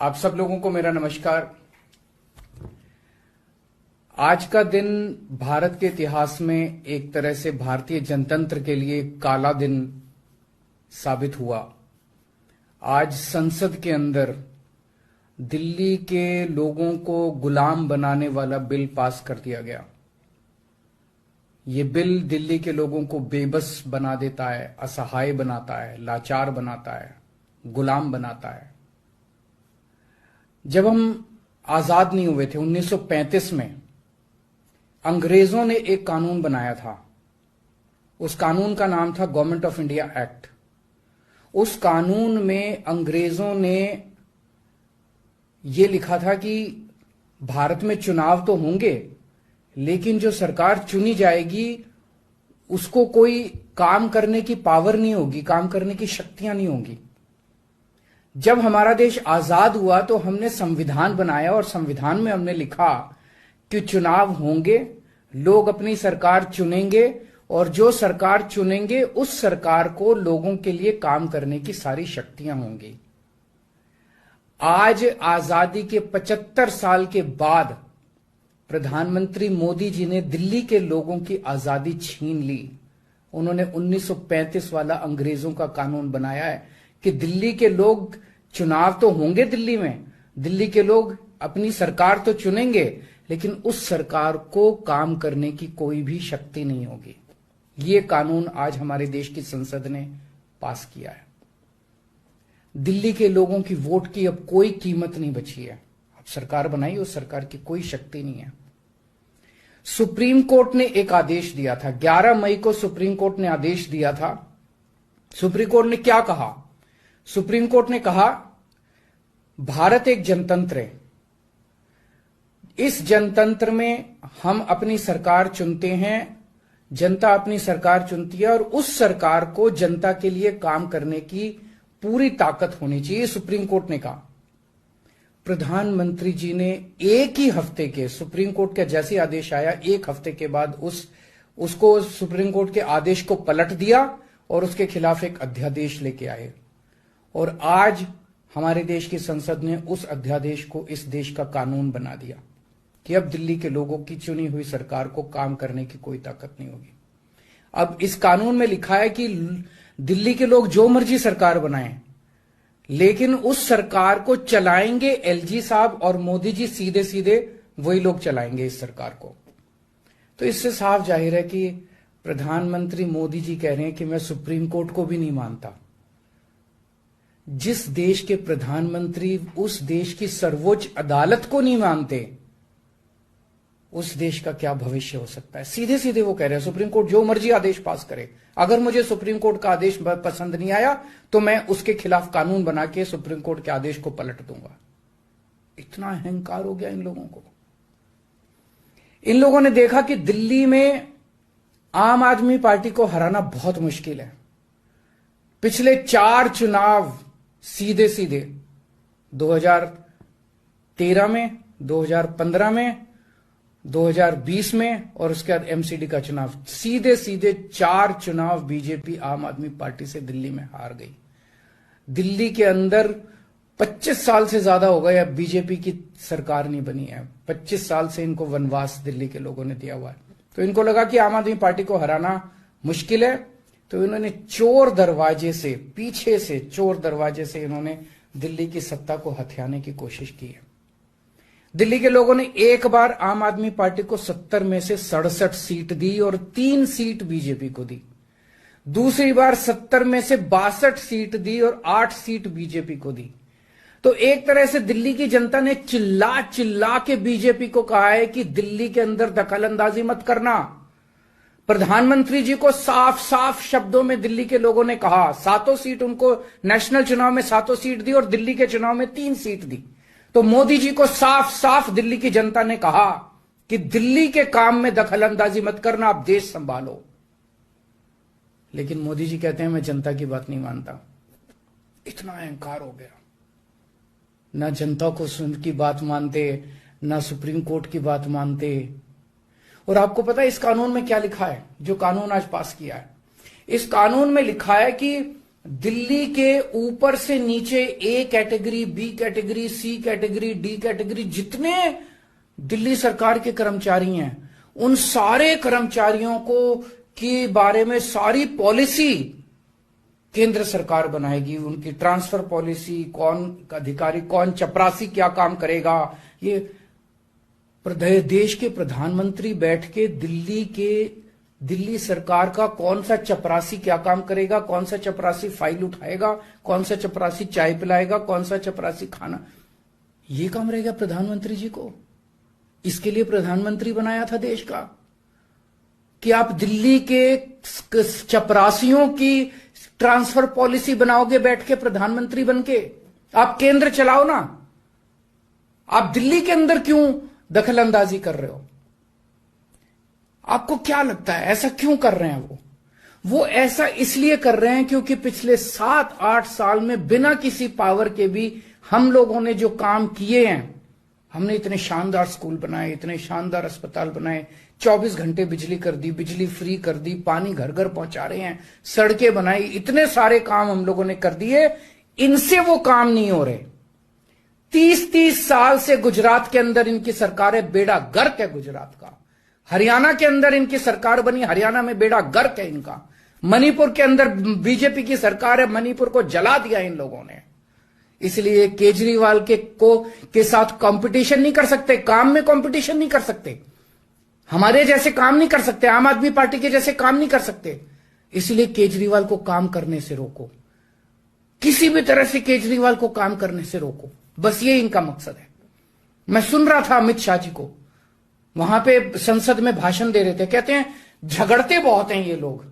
आप सब लोगों को मेरा नमस्कार। आज का दिन भारत के इतिहास में एक तरह से भारतीय जनतंत्र के लिए काला दिन साबित हुआ। आज संसद के अंदर दिल्ली के लोगों को गुलाम बनाने वाला बिल पास कर दिया गया। ये बिल दिल्ली के लोगों को बेबस बना देता है, असहाय बनाता है, लाचार बनाता है, गुलाम बनाता है। जब हम आजाद नहीं हुए थे 1935 में, अंग्रेजों ने एक कानून बनाया था। उस कानून का नाम था गवर्नमेंट ऑफ इंडिया एक्ट। उस कानून में अंग्रेजों ने यह लिखा था कि भारत में चुनाव तो होंगे, लेकिन जो सरकार चुनी जाएगी उसको कोई काम करने की पावर नहीं होगी, काम करने की शक्तियां नहीं होंगी। जब हमारा देश आजाद हुआ तो हमने संविधान बनाया और संविधान में हमने लिखा कि चुनाव होंगे, लोग अपनी सरकार चुनेंगे और जो सरकार चुनेंगे उस सरकार को लोगों के लिए काम करने की सारी शक्तियां होंगी। आज आजादी के 75 साल के बाद प्रधानमंत्री मोदी जी ने दिल्ली के लोगों की आजादी छीन ली। उन्होंने 1935 वाला अंग्रेजों का कानून बनाया है कि दिल्ली के लोग चुनाव तो होंगे, दिल्ली के लोग अपनी सरकार तो चुनेंगे, लेकिन उस सरकार को काम करने की कोई भी शक्ति नहीं होगी। ये कानून आज हमारे देश की संसद ने पास किया है। दिल्ली के लोगों की वोट की अब कोई कीमत नहीं बची है। अब सरकार बनाई, उस सरकार की कोई शक्ति नहीं है। सुप्रीम कोर्ट ने एक आदेश दिया था, 11 मई को सुप्रीम कोर्ट ने आदेश दिया था। सुप्रीम कोर्ट ने क्या कहा? सुप्रीम कोर्ट ने कहा भारत एक जनतंत्र है। इस जनतंत्र में हम अपनी सरकार चुनते हैं, जनता अपनी सरकार चुनती है और उस सरकार को जनता के लिए काम करने की पूरी ताकत होनी चाहिए, सुप्रीम कोर्ट ने कहा। प्रधानमंत्री जी ने एक ही हफ्ते के, सुप्रीम कोर्ट का जैसे आदेश आया, एक हफ्ते के बाद उसको सुप्रीम कोर्ट के आदेश को पलट दिया और उसके खिलाफ एक अध्यादेश लेके आए। और आज हमारे देश की संसद ने उस अध्यादेश को इस देश का कानून बना दिया कि अब दिल्ली के लोगों की चुनी हुई सरकार को काम करने की कोई ताकत नहीं होगी। अब इस कानून में लिखा है कि दिल्ली के लोग जो मर्जी सरकार बनाएं, लेकिन उस सरकार को चलाएंगे एलजी साहब और मोदी जी, सीधे सीधे वही लोग चलाएंगे इस सरकार को। तो इससे साफ जाहिर है कि प्रधानमंत्री मोदी जी कह रहे हैं कि मैं सुप्रीम कोर्ट को भी नहीं मानता। जिस देश के प्रधानमंत्री उस देश की सर्वोच्च अदालत को नहीं मानते, उस देश का क्या भविष्य हो सकता है? सीधे सीधे वो कह रहे हैं सुप्रीम कोर्ट जो मर्जी आदेश पास करे, अगर मुझे सुप्रीम कोर्ट का आदेश पसंद नहीं आया तो मैं उसके खिलाफ कानून बना के सुप्रीम कोर्ट के आदेश को पलट दूंगा। इतना अहंकार हो गया इन लोगों को। इन लोगों ने देखा कि दिल्ली में आम आदमी पार्टी को हराना बहुत मुश्किल है। पिछले 4 चुनाव सीधे सीधे 2013 में, 2015 में, 2020 में और उसके बाद एमसीडी का चुनाव, सीधे सीधे 4 चुनाव बीजेपी आम आदमी पार्टी से दिल्ली में हार गई। दिल्ली के अंदर 25 साल से ज्यादा हो गए अब बीजेपी की सरकार नहीं बनी है। 25 साल से इनको वनवास दिल्ली के लोगों ने दिया हुआ है। तो इनको लगा कि आम आदमी पार्टी को हराना मुश्किल है, तो इन्होंने चोर दरवाजे से, पीछे से चोर दरवाजे से इन्होंने दिल्ली की सत्ता को हथियाने की कोशिश की है। दिल्ली के लोगों ने एक बार आम आदमी पार्टी को 70 में से 67 सीट दी और 3 सीट बीजेपी को दी। दूसरी बार 70 में से 62 सीट दी और 8 सीट बीजेपी को दी। तो एक तरह से दिल्ली की जनता ने चिल्ला चिल्ला के बीजेपी को कहा है कि दिल्ली के अंदर दखलंदाजी मत करना। प्रधानमंत्री जी को साफ साफ शब्दों में दिल्ली के लोगों ने कहा, 7 सीट उनको नेशनल चुनाव में 7 सीट दी और दिल्ली के चुनाव में 3 सीट दी। तो मोदी जी को साफ साफ दिल्ली की जनता ने कहा कि दिल्ली के काम में दखलंदाजी मत करना, आप देश संभालो। लेकिन मोदी जी कहते हैं मैं जनता की बात नहीं मानता। इतना अहंकार हो गया, ना जनता को की बात मानते, ना सुप्रीम कोर्ट की बात मानते। और आपको पता है इस कानून में क्या लिखा है, जो कानून आज पास किया है? इस कानून में लिखा है कि दिल्ली के ऊपर से नीचे A category, B category, C category, D category, जितने दिल्ली सरकार के कर्मचारी हैं, उन सारे कर्मचारियों को के बारे में सारी पॉलिसी केंद्र सरकार बनाएगी। उनकी ट्रांसफर पॉलिसी, कौन अधिकारी, कौन चपरासी क्या काम करेगा, ये देश के प्रधानमंत्री बैठ के दिल्ली सरकार का कौन सा चपरासी क्या काम करेगा, कौन सा चपरासी फाइल उठाएगा, कौन सा चपरासी चाय पिलाएगा, कौन सा चपरासी खाना, ये काम रहेगा प्रधानमंत्री जी को। इसके लिए प्रधानमंत्री बनाया था देश का कि आप दिल्ली के चपरासियों की ट्रांसफर पॉलिसी बनाओगे बैठ के प्रधानमंत्री बन के। आप केंद्र चलाओ ना, आप दिल्ली के अंदर क्यों दखल अंदाजी कर रहे हो? आपको क्या लगता है ऐसा क्यों कर रहे हैं? वो ऐसा इसलिए कर रहे हैं क्योंकि पिछले 7-8 साल में बिना किसी पावर के भी हम लोगों ने जो काम किए हैं, हमने इतने शानदार स्कूल बनाए, इतने शानदार अस्पताल बनाए, 24 घंटे बिजली कर दी, बिजली फ्री कर दी, पानी घर घर पहुंचा रहे हैं, सड़कें बनाई, इतने सारे काम हम लोगों ने कर दिए। इनसे वो काम नहीं हो रहे। 30-30 साल से गुजरात के अंदर इनकी सरकार है, बेड़ा गर्क है गुजरात का। हरियाणा के अंदर इनकी सरकार बनी, हरियाणा में बेड़ा गर्क है इनका। मणिपुर के अंदर बीजेपी की सरकार है, मणिपुर को जला दिया इन लोगों ने। इसलिए केजरीवाल के साथ कंपटीशन नहीं कर सकते, काम में कंपटीशन नहीं कर सकते, हमारे जैसे काम नहीं कर सकते, आम आदमी पार्टी के जैसे काम नहीं कर सकते। इसलिए केजरीवाल को काम करने से रोको, किसी भी तरह से केजरीवाल को काम करने से रोको, बस ये इनका मकसद है। मैं सुन रहा था अमित शाह जी को, वहां पे संसद में भाषण दे रहे थे, कहते हैं झगड़ते बहुत हैं ये लोग,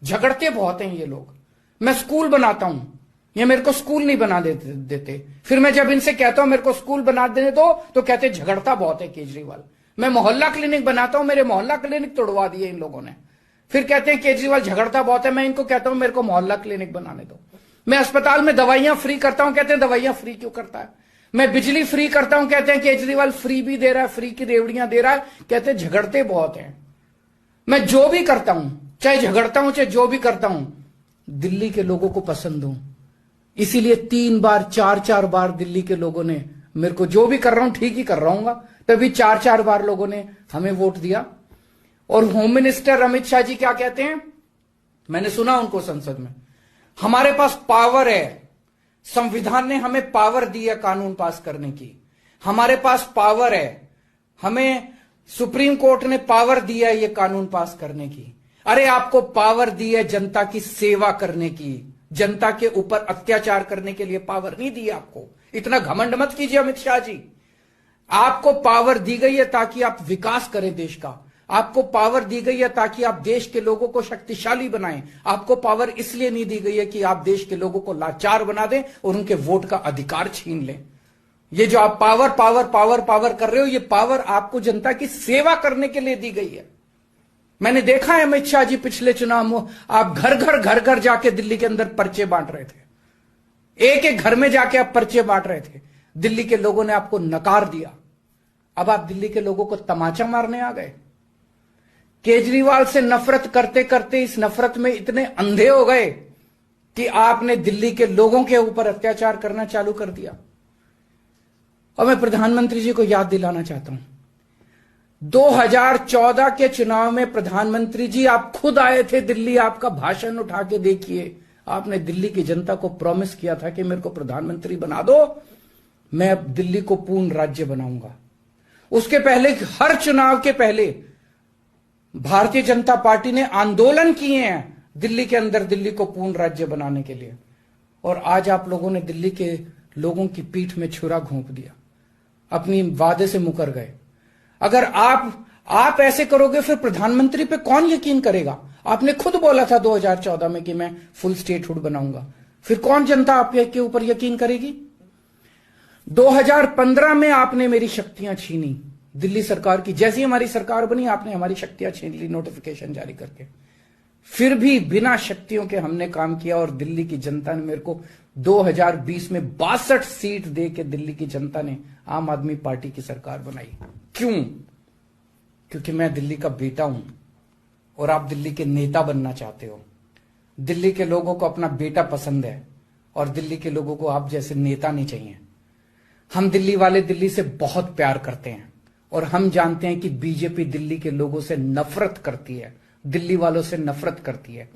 झगड़ते बहुत हैं ये लोग। मैं स्कूल बनाता हूं, ये मेरे को स्कूल नहीं बना देते। फिर मैं जब इनसे कहता हूं मेरे को स्कूल बना देने दो, तो कहते झगड़ता बहुत है केजरीवाल। मैं मोहल्ला क्लिनिक बनाता हूं, मेरे मोहल्ला क्लिनिक तोड़वा दिए इन लोगों ने। फिर कहते हैं केजरीवाल झगड़ता बहुत है, मैं इनको कहता हूं मेरे को मोहल्ला क्लिनिक बनाने दो। मैं अस्पताल में दवाइयां फ्री करता हूं, कहते हैं दवाइयां फ्री क्यों करता है। मैं बिजली फ्री करता हूं, कहते हैं केजरीवाल फ्री भी दे रहा है, फ्री की रेवड़ियां दे रहा है, कहते हैं झगड़ते बहुत हैं। मैं जो भी करता हूं, चाहे झगड़ता हूं चाहे जो भी करता हूं, दिल्ली के लोगों को पसंद हूं। इसीलिए 3 बार 4-4 बार दिल्ली के लोगों ने मेरे को, जो भी कर रहा हूं ठीक ही कर रहा हूं, तभी 4-4 बार लोगों ने हमें वोट दिया। और होम मिनिस्टर अमित शाह जी क्या कहते हैं, मैंने सुना उनको संसद में, हमारे पास पावर है, संविधान ने हमें पावर दी है कानून पास करने की, हमारे पास पावर है, हमें सुप्रीम कोर्ट ने पावर दिया है ये कानून पास करने की। अरे आपको पावर दी है जनता की सेवा करने की, जनता के ऊपर अत्याचार करने के लिए पावर नहीं दी आपको। इतना घमंड मत कीजिए अमित शाह जी। आपको पावर दी गई है ताकि आप विकास करें देश का, आपको पावर दी गई है ताकि आप देश के लोगों को शक्तिशाली बनाएं। आपको पावर इसलिए नहीं दी गई है कि आप देश के लोगों को लाचार बना दें और उनके वोट का अधिकार छीन लें। ये जो आप पावर पावर पावर पावर कर रहे हो, ये पावर आपको जनता की सेवा करने के लिए दी गई है। मैंने देखा है अमित शाह जी पिछले चुनाव में आप घर घर जाके दिल्ली के अंदर पर्चे बांट रहे थे, एक एक घर में जाके आप पर्चे बांट रहे थे। दिल्ली के लोगों ने आपको नकार दिया। अब आप दिल्ली के लोगों को तमाचा मारने आ गए। केजरीवाल से नफरत करते करते इस नफरत में इतने अंधे हो गए कि आपने दिल्ली के लोगों के ऊपर अत्याचार करना चालू कर दिया। और मैं प्रधानमंत्री जी को याद दिलाना चाहता हूं, 2014 के चुनाव में प्रधानमंत्री जी आप खुद आए थे दिल्ली, आपका भाषण उठा के देखिए। आपने दिल्ली की जनता को प्रॉमिस किया था कि मेरे को प्रधानमंत्री बना दो, मैं अब दिल्ली को पूर्ण राज्य बनाऊंगा। उसके पहले, हर चुनाव के पहले भारतीय जनता पार्टी ने आंदोलन किए हैं दिल्ली के अंदर दिल्ली को पूर्ण राज्य बनाने के लिए। और आज आप लोगों ने दिल्ली के लोगों की पीठ में छुरा घोंप दिया, अपनी वादे से मुकर गए। अगर आप ऐसे करोगे फिर प्रधानमंत्री पे कौन यकीन करेगा? आपने खुद बोला था 2014 में कि मैं फुल स्टेटहुड बनाऊंगा, फिर कौन जनता आपके ऊपर यकीन करेगी? 2015 में आपने मेरी शक्तियां छीनी दिल्ली सरकार की, जैसी हमारी सरकार बनी आपने हमारी शक्तियां छीन ली नोटिफिकेशन जारी करके। फिर भी बिना शक्तियों के हमने काम किया और दिल्ली की जनता ने मेरे को 2020 में 62 सीट दे के दिल्ली की जनता ने आम आदमी पार्टी की सरकार बनाई। क्यों? क्योंकि मैं दिल्ली का बेटा हूं और आप दिल्ली के नेता बनना चाहते हो। दिल्ली के लोगों को अपना बेटा पसंद है और दिल्ली के लोगों को आप जैसे नेता नहीं चाहिए। हम दिल्ली वाले दिल्ली से बहुत प्यार करते हैं और हम जानते हैं कि बीजेपी दिल्ली के लोगों से नफरत करती है, दिल्ली वालों से नफरत करती है।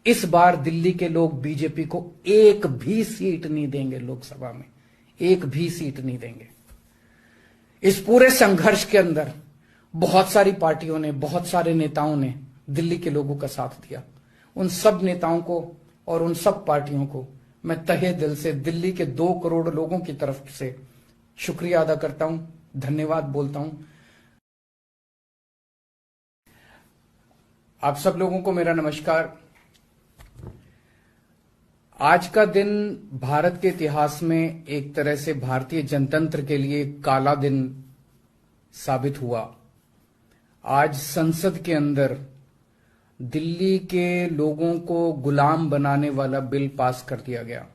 इस बार दिल्ली के लोग बीजेपी को एक भी सीट नहीं देंगे, लोकसभा में एक भी सीट नहीं देंगे। इस पूरे संघर्ष के अंदर बहुत सारी पार्टियों ने, बहुत सारे नेताओं ने दिल्ली के लोगों का साथ दिया। उन सब नेताओं को और उन सब पार्टियों को मैं तहे दिल से दिल्ली के 2 करोड़ लोगों की तरफ से शुक्रिया अदा करता हूं, धन्यवाद बोलता हूं। आप सब लोगों को मेरा नमस्कार। आज का दिन भारत के इतिहास में एक तरह से भारतीय जनतंत्र के लिए काला दिन साबित हुआ। आज संसद के अंदर दिल्ली के लोगों को गुलाम बनाने वाला बिल पास कर दिया गया।